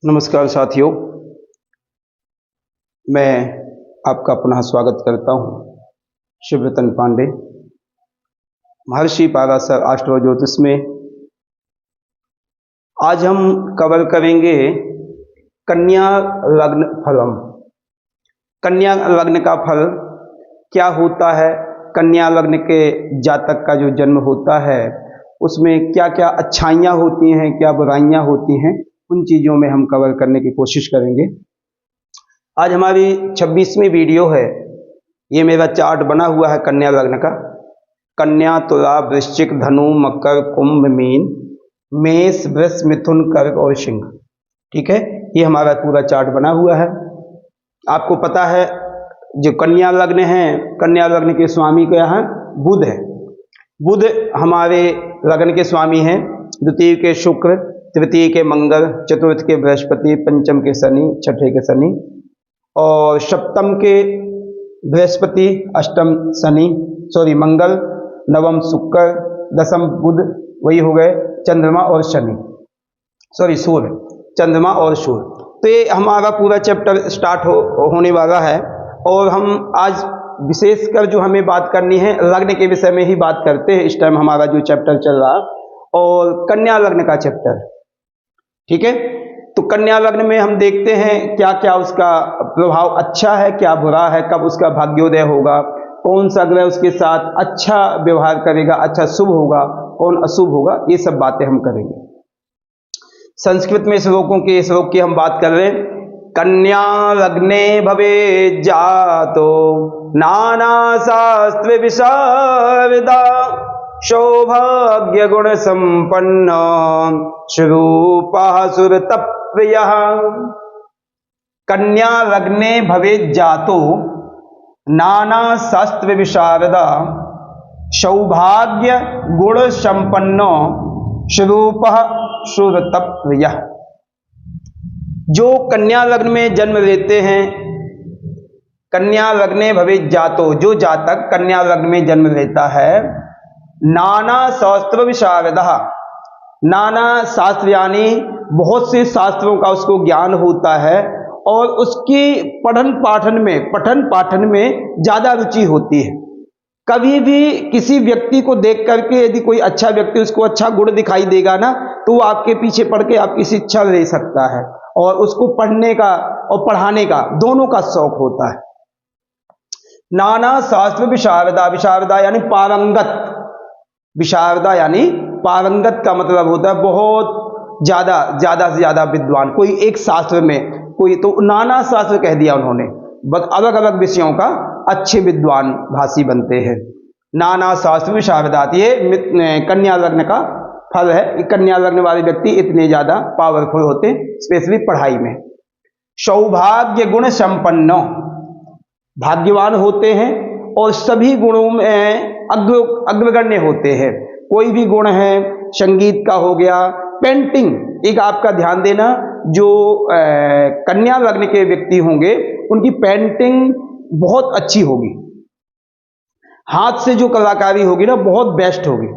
नमस्कार साथियों, मैं आपका पुनः स्वागत करता हूं। शिवरतन पांडे, महर्षि पाराशर एस्ट्रो ज्योतिष में आज हम कवर करेंगे कन्या लग्न फलम। कन्या लग्न का फल क्या होता है, कन्या लग्न के जातक का जो जन्म होता है उसमें क्या क्या अच्छाइयाँ होती हैं, क्या बुराइयाँ होती हैं, उन चीज़ों में हम कवर करने की कोशिश करेंगे। आज हमारी 26वीं वीडियो है। ये मेरा चार्ट बना हुआ है कन्या लग्न का। कन्या, तुला, वृश्चिक, धनु, मकर, कुंभ, मीन, मेष, वृष, मिथुन, कर्क और सिंह। ठीक है, ये हमारा पूरा चार्ट बना हुआ है। आपको पता है जो कन्या लग्न है, कन्या लग्न के स्वामी क्या है? बुध है। बुध हमारे लग्न के स्वामी हैं। द्वितीय के शुक्र, तृतीय के मंगल, चतुर्थ के बृहस्पति, पंचम के शनि, छठे के शनि और सप्तम के बृहस्पति, अष्टम मंगल, नवम शुक्र, दसम बुध, वही हो गए चंद्रमा और शनि, सूर्य, चंद्रमा और सूर्य। तो ये हमारा पूरा चैप्टर स्टार्ट होने वाला है और हम आज विशेषकर जो हमें बात करनी है लग्न के विषय में ही बात करते हैं। इस टाइम हमारा जो चैप्टर चल रहा और कन्या लग्न का चैप्टर। ठीक है, तो कन्या लग्न में हम देखते हैं क्या क्या उसका प्रभाव अच्छा है, क्या बुरा है, कब उसका भाग्योदय होगा, कौन सा ग्रह उसके साथ अच्छा व्यवहार करेगा, अच्छा शुभ होगा, कौन अशुभ होगा, ये सब बातें हम करेंगे। संस्कृत में श्लोकों के श्लोक की हम बात कर रहे हैं। कन्या लग्ने भवे जातो नाना शास्त्र विशारदा सौभाग्य गुण संपन्न स्वरूपः सुरतप्रियः। कन्या लग्ने भवे जातो नाना शास्त्र विशारदा सौभाग्य गुण संपन्न स्वरूपः सुरतप्रियः। जो कन्या लग्न में जन्म लेते हैं, कन्या लग्ने भवे जातो, जो जातक कन्या लग्न में जन्म लेता है, नाना शास्त्र विशारदा, नाना शास्त्र यानी बहुत से शास्त्रों का उसको ज्ञान होता है और उसकी पठन पाठन में ज्यादा रुचि होती है। कभी भी किसी व्यक्ति को देख करके यदि कोई अच्छा व्यक्ति उसको अच्छा गुण दिखाई देगा ना, तो वो आपके पीछे पड़ के आपकी शिक्षा ले सकता है और उसको पढ़ने का और पढ़ाने का दोनों का शौक होता है। नाना शास्त्र विशारदा, विशारदा यानी पारंगत, विशारदा यानी पारंगत का मतलब होता है बहुत ज्यादा से ज्यादा विद्वान। कोई एक शास्त्र में, कोई तो नाना शास्त्र कह दिया उन्होंने, बस अलग अलग विषयों का अच्छे विद्वान भाषी बनते हैं। नाना शास्त्र विशारदा, ये कन्या लग्न का फल है। कन्या लग्न वाले व्यक्ति इतने ज्यादा पावरफुल होते हैं, स्पेशली पढ़ाई में। सौभाग्य गुण संपन्न, भाग्यवान होते हैं और सभी गुणों में अग्रगण्य होते हैं। कोई भी गुण है, संगीत का हो गया, पेंटिंग, एक आपका ध्यान देना, जो कन्या लग्न के व्यक्ति होंगे उनकी पेंटिंग बहुत अच्छी होगी, हाथ से जो कलाकारी होगी ना बहुत बेस्ट होगी।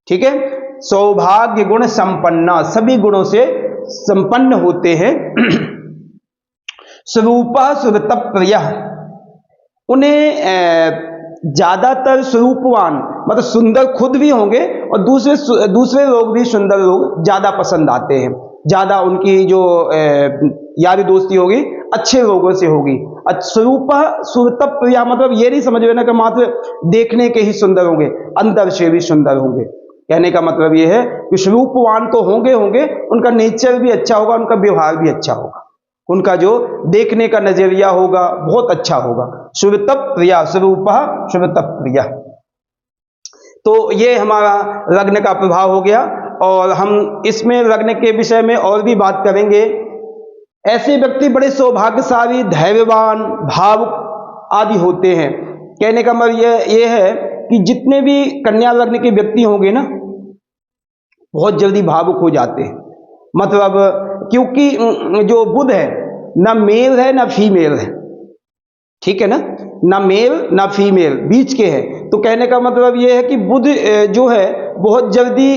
ठीक है, सौभाग्य गुण संपन्न, सभी गुणों से संपन्न होते हैं। स्वरूपा सुरतप्रियः, उन्हें ज्यादातर स्वरूपवान मतलब सुंदर खुद भी होंगे और दूसरे लोग भी सुंदर लोग ज्यादा पसंद आते हैं। ज्यादा उनकी जो यारी दोस्ती होगी अच्छे लोगों से होगी। स्वरूपा सुरतप्रियः मतलब ये नहीं समझ लेना कि मात्र देखने के ही सुंदर होंगे, अंदर से भी सुंदर होंगे। कहने का मतलब ये है कि स्वरूपवान तो होंगे, उनका नेचर भी अच्छा होगा, उनका व्यवहार भी अच्छा होगा, उनका जो देखने का नजरिया होगा बहुत अच्छा होगा। सुरतप्रियः, स्वरूपः सुरतप्रियः। तो ये हमारा लग्न का प्रभाव हो गया और हम इसमें लग्न के विषय में और भी बात करेंगे। ऐसे व्यक्ति बड़े सौभाग्यशाली, धैर्यवान, भावुक आदि होते हैं। कहने का मतलब ये है कि जितने भी कन्या लग्न के व्यक्ति होंगे ना बहुत जल्दी भावुक हो जाते हैं। मतलब क्योंकि जो बुध है ना मेल है ना फीमेल है, ठीक है ना मेल ना फीमेल, बीच के हैं। तो कहने का मतलब ये है कि बुध जो है बहुत जल्दी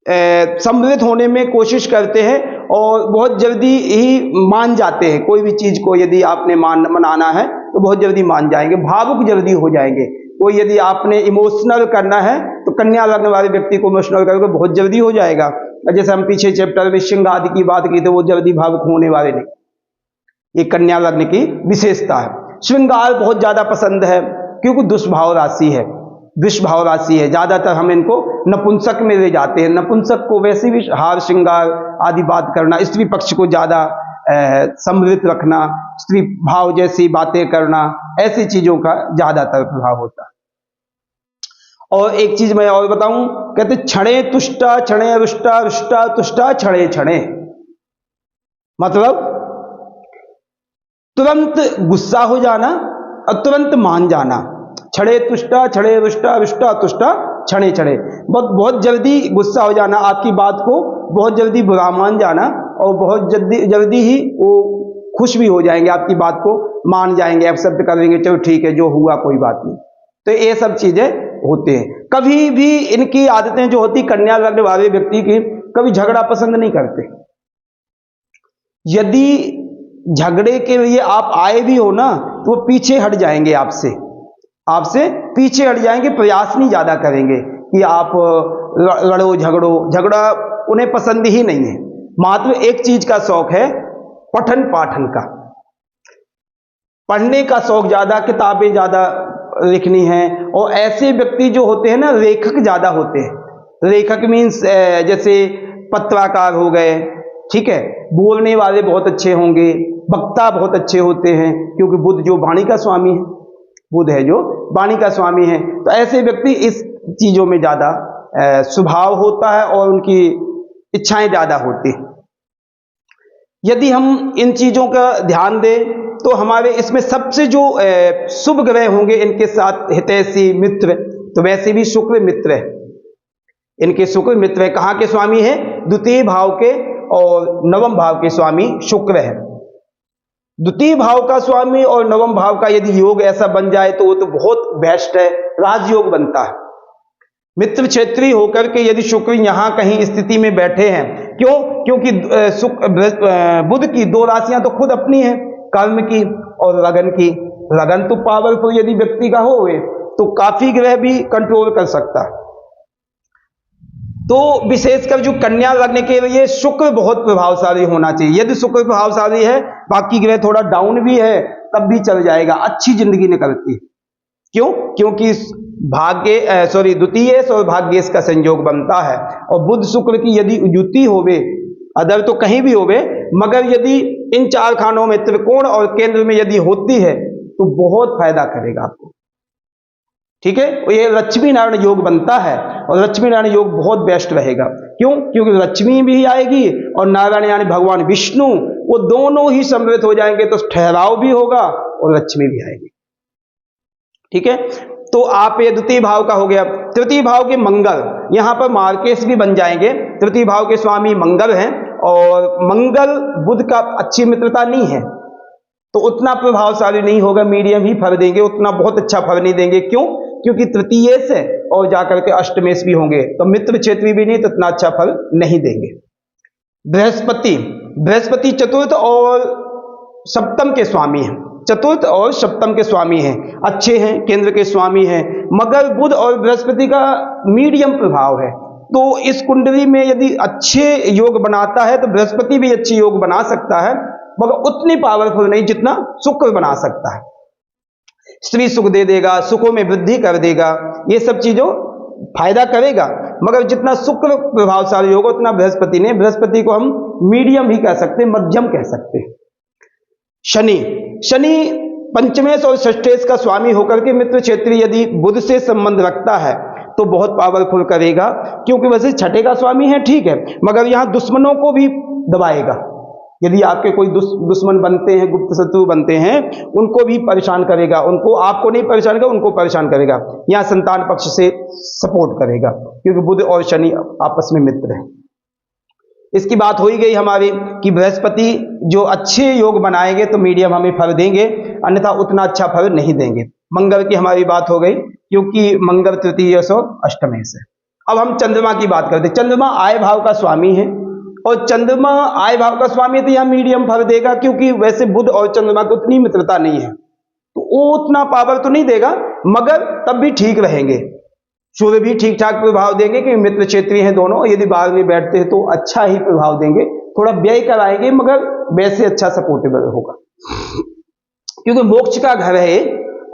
सम्मिलित होने में कोशिश करते हैं और बहुत जल्दी ही मान जाते हैं। कोई भी चीज को यदि आपने मनाना है तो बहुत जल्दी मान जाएंगे, भावुक जल्दी हो जाएंगे। कोई यदि आपने इमोशनल करना है तो कन्या लग्न वाले व्यक्ति को इमोशनल करोगे बहुत जल्दी हो जाएगा। जैसे हम पीछे चैप्टर में श्रृंग आदि की बात की तो वो जल्दी भावुक होने वाले नहीं, ये कन्या लग्न की विशेषता है। श्रृंगार बहुत ज्यादा पसंद है क्योंकि दुष्भाव राशि है, विषभाव राशि है। ज्यादातर हम इनको नपुंसक में ले जाते हैं। नपुंसक को वैसे भी हार श्रृंगार आदि बात करना, स्त्री पक्ष को ज्यादा सम्मिलित रखना, स्त्री भाव जैसी बातें करना, ऐसी चीजों का ज्यादातर प्रभाव होता है। और एक चीज मैं और बताऊं, कहते क्षणे तुष्टा क्षणे रुष्टा रुष्टा तुष्टा क्षणे क्षणे, मतलब तुरंत गुस्सा हो जाना और तुरंत मान जाना। क्षणे तुष्टा क्षणे रुष्टा रुष्टा तुष्टा क्षणे क्षणे, बहुत जल्दी गुस्सा हो जाना, आपकी बात को बहुत जल्दी बुरा मान जाना और बहुत जल्दी ही वो खुश भी हो जाएंगे, आपकी बात को मान जाएंगे, एक्सेप्ट कर लेंगे, चलो ठीक है जो हुआ कोई बात नहीं। तो ये सब चीजें होते हैं। कभी भी इनकी आदतें जो होती कन्या लग्न वाले व्यक्ति की, कभी झगड़ा पसंद नहीं करते। यदि झगड़े के लिए आप आए भी हो ना तो वो पीछे हट जाएंगे, आपसे पीछे हट जाएंगे, प्रयास नहीं ज्यादा करेंगे कि आप लड़ो झगड़ा उन्हें पसंद ही नहीं है। मात्र एक चीज का शौक है, पठन पाठन का, पढ़ने का शौक ज्यादा, किताबें ज्यादा लिखनी है। और ऐसे व्यक्ति जो होते हैं ना लेखक ज्यादा होते हैं। लेखक मीन्स जैसे पत्रकार हो गए, ठीक है, बोलने वाले बहुत अच्छे होंगे, वक्ता बहुत अच्छे होते हैं, क्योंकि बुध जो वाणी का स्वामी है, बुध है जो वाणी का स्वामी है। तो ऐसे व्यक्ति इस चीजों में ज्यादा स्वभाव होता है और उनकी इच्छाएं ज्यादा होती हैं। यदि हम इन चीजों का ध्यान दें तो हमारे इसमें सबसे जो शुभ ग्रह होंगे इनके साथ हितैषी मित्र, तो वैसे भी शुक्र मित्र है, इनके शुक्र मित्र है। कहाँ के स्वामी है? द्वितीय भाव के और नवम भाव के स्वामी शुक्र है। द्वितीय भाव का स्वामी और नवम भाव का यदि योग ऐसा बन जाए तो वो तो बहुत बेस्ट है, राजयोग बनता है। मित्र क्षेत्रीय होकर के यदि शुक्र यहां कहीं स्थिति में बैठे हैं, क्यों? क्योंकि बुध की दो राशियां तो खुद अपनी है, कर्म की और लगन की। लगन तो पावरफुल यदि व्यक्ति का हो तो काफी ग्रह भी कंट्रोल कर सकता है। तो विशेषकर जो कन्या लगने के लिए शुक्र बहुत प्रभावशाली होना चाहिए। यदि शुक्र प्रभावशाली है, बाकी ग्रह थोड़ा डाउन भी है तब भी चल जाएगा, अच्छी जिंदगी निकलती है। क्यों? क्योंकि द्वितीय और भाग्येश का संयोग बनता है। और बुध शुक्र की यदि युति होवे, अदर तो कहीं भी होवे, मगर यदि इन चार खानों में त्रिकोण और केंद्र में यदि होती है तो बहुत फायदा करेगा आपको, ठीक है। ये लक्ष्मी नारायण योग बनता है और लक्ष्मी नारायण योग बहुत बेस्ट रहेगा। क्यों? क्योंकि लक्ष्मी भी आएगी और नारायण यानी भगवान विष्णु, वो दोनों ही समृद्ध हो जाएंगे, तो ठहराव भी होगा और लक्ष्मी भी आएगी, ठीक है। तो आप ये द्वितीय भाव का हो गया। तृतीय भाव के मंगल, यहां पर मार्केश भी बन जाएंगे। तृतीय भाव के स्वामी मंगल हैं और मंगल बुध का अच्छी मित्रता नहीं है तो उतना प्रभावशाली नहीं होगा, मीडियम ही फल देंगे, उतना बहुत अच्छा फल नहीं देंगे। क्यों? क्योंकि तृतीय से और जाकर के अष्टमेश भी होंगे, तो मित्र क्षेत्रीय भी नहीं तो इतना अच्छा फल नहीं देंगे। बृहस्पति चतुर्थ और सप्तम के स्वामी हैं, चतुर्थ और सप्तम के स्वामी हैं, अच्छे हैं, केंद्र के स्वामी हैं। मगर बुध और बृहस्पति का मीडियम प्रभाव है, तो इस कुंडली में यदि अच्छे योग बनाता है तो बृहस्पति भी अच्छे योग बना सकता है, मगर उतनी पावरफुल नहीं जितना शुक्र बना सकता है। स्त्री सुख दे देगा, सुखों में वृद्धि कर देगा, ये सब चीजों फायदा करेगा, मगर जितना शुक्र प्रभावशाली होगा उतना बृहस्पति ने। बृहस्पति को हम मीडियम ही कह सकते हैं, मध्यम कह सकते हैं। शनि पंचमेश और षष्ठेश का स्वामी होकर के मित्र क्षेत्रीय यदि बुध से संबंध रखता है तो बहुत पावरफुल करेगा, क्योंकि वैसे छठे का स्वामी है, ठीक है, मगर यहां दुश्मनों को भी दबाएगा। यदि आपके कोई दुश्मन बनते हैं, गुप्त शत्रु बनते हैं, उनको भी परेशान करेगा, उनको, आपको नहीं परेशान करेगा, उनको परेशान करेगा। यहाँ संतान पक्ष से सपोर्ट करेगा, क्योंकि बुध और शनि आपस में मित्र हैं। इसकी बात हो ही गई हमारी कि बृहस्पति जो अच्छे योग बनाएंगे तो मीडियम हमें फल देंगे, अन्यथा उतना अच्छा फल नहीं देंगे। मंगल की हमारी बात हो गई, क्योंकि मंगल तृतीय और अष्टमेश है। अब हम चंद्रमा की बात करते हैं। चंद्रमा आय भाव का स्वामी है और चंद्रमा आय भाव का स्वामी है तो यह मीडियम फल देगा, क्योंकि वैसे बुध और चंद्रमा की उतनी मित्रता नहीं है तो वो उतना पावर तो नहीं देगा, मगर तब भी ठीक रहेंगे। सूर्य भी ठीक ठाक प्रभाव देंगे कि मित्र क्षेत्रीय हैं दोनों, यदि बाहर में बैठते हैं तो अच्छा ही प्रभाव देंगे, थोड़ा व्यय कराएंगे मगर वैसे अच्छा सपोर्टेबल होगा, क्योंकि मोक्ष का घर है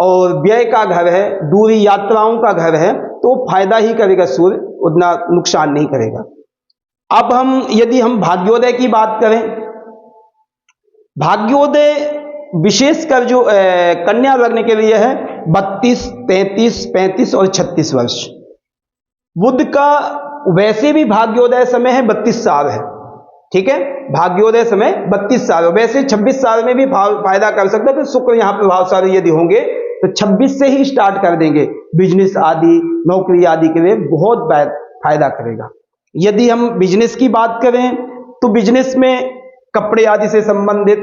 और व्यय का घर है, दूरी यात्राओं का घर है, तो फायदा ही करेगा सूर्य, उतना नुकसान नहीं करेगा। अब यदि हम भाग्योदय की बात करें, भाग्योदय विशेषकर जो कन्या लग्न के लिए है 32, 33, 35 और 36 वर्ष। बुध का वैसे भी भाग्योदय समय है 32 साल है, ठीक है, भाग्योदय समय 32 साल, वैसे 26 साल में भी फायदा कर सकता है, तो शुक्र यहां प्रभावशाली यदि होंगे तो 26 से ही स्टार्ट कर देंगे, बिजनेस आदि नौकरी आदि के लिए बहुत फायदा करेगा। यदि हम बिजनेस की बात करें तो बिजनेस में कपड़े आदि से संबंधित,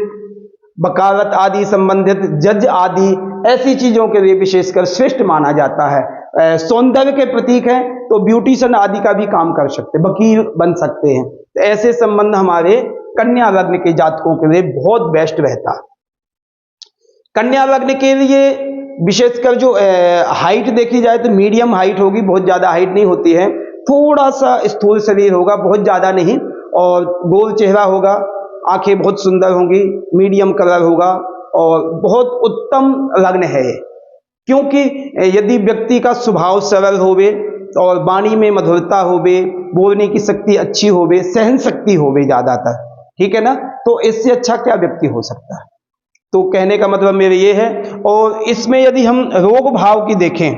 वकालत आदि संबंधित, जज आदि ऐसी चीजों के लिए विशेषकर श्रेष्ठ माना जाता है। सौंदर्य के प्रतीक है तो ब्यूटिशियन आदि का भी काम कर सकते हैं, वकील बन सकते हैं, तो ऐसे संबंध हमारे कन्या लग्न के जातकों के लिए बहुत बेस्ट रहता है। कन्या लग्न के लिए विशेषकर जो हाइट देखी जाए तो मीडियम हाइट होगी, बहुत ज्यादा हाइट नहीं होती है, थोड़ा सा स्थूल शरीर होगा, बहुत ज्यादा नहीं, और गोल चेहरा होगा, आंखें बहुत सुंदर होंगी, मीडियम कलर होगा और बहुत उत्तम लग्न है ये, क्योंकि यदि व्यक्ति का स्वभाव सरल होवे और वाणी में मधुरता होवे, बोलने की शक्ति अच्छी होवे, सहन शक्ति होवे ज्यादातर, ठीक है ना, तो इससे अच्छा क्या व्यक्ति हो सकता है। तो कहने का मतलब मेरे ये है। और इसमें यदि हम रोग भाव की देखें,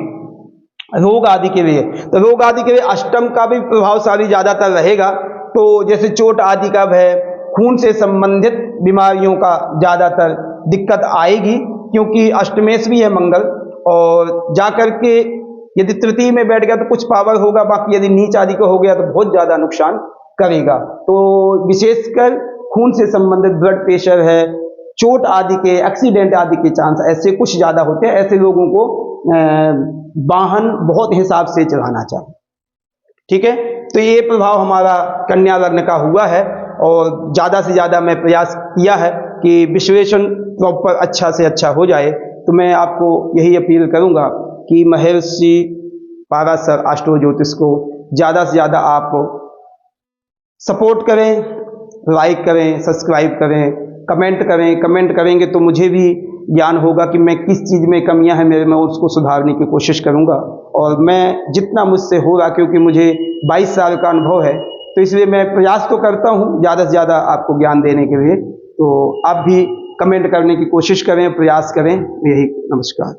रोग आदि के लिए, तो रोग आदि के लिए अष्टम का भी प्रभावशाली ज्यादातर रहेगा, तो जैसे चोट आदि का भय, खून से संबंधित बीमारियों का ज्यादातर दिक्कत आएगी, क्योंकि अष्टमेश भी है मंगल, और जाकर के यदि तृतीय में बैठ गया तो कुछ पावर होगा, बाकी यदि नीच आदि का हो गया तो बहुत ज्यादा नुकसान करेगा। तो विशेषकर खून से संबंधित ब्लड प्रेशर है, चोट आदि के, एक्सीडेंट आदि के चांस ऐसे कुछ ज्यादा होते हैं। ऐसे लोगों को वाहन बहुत हिसाब से चलाना चाहिए, ठीक है। तो ये प्रभाव हमारा कन्या लग्न का हुआ है, और ज्यादा से ज्यादा मैं प्रयास किया है कि विश्लेषण प्रॉपर अच्छा से अच्छा हो जाए। तो मैं आपको यही अपील करूंगा कि महर्षि पाराशर एस्ट्रो ज्योतिष को ज्यादा से ज्यादा आप सपोर्ट करें, लाइक करें, सब्सक्राइब करें, कमेंट करें। कमेंट करेंगे तो मुझे भी ज्ञान होगा कि मैं किस चीज़ में कमियां हैं मेरे में, उसको सुधारने की कोशिश करूंगा। और मैं जितना मुझसे होगा, क्योंकि मुझे 22 साल का अनुभव है, तो इसलिए मैं प्रयास तो करता हूं ज़्यादा से ज़्यादा आपको ज्ञान देने के लिए। तो आप भी कमेंट करने की कोशिश करें, प्रयास करें। यही, नमस्कार।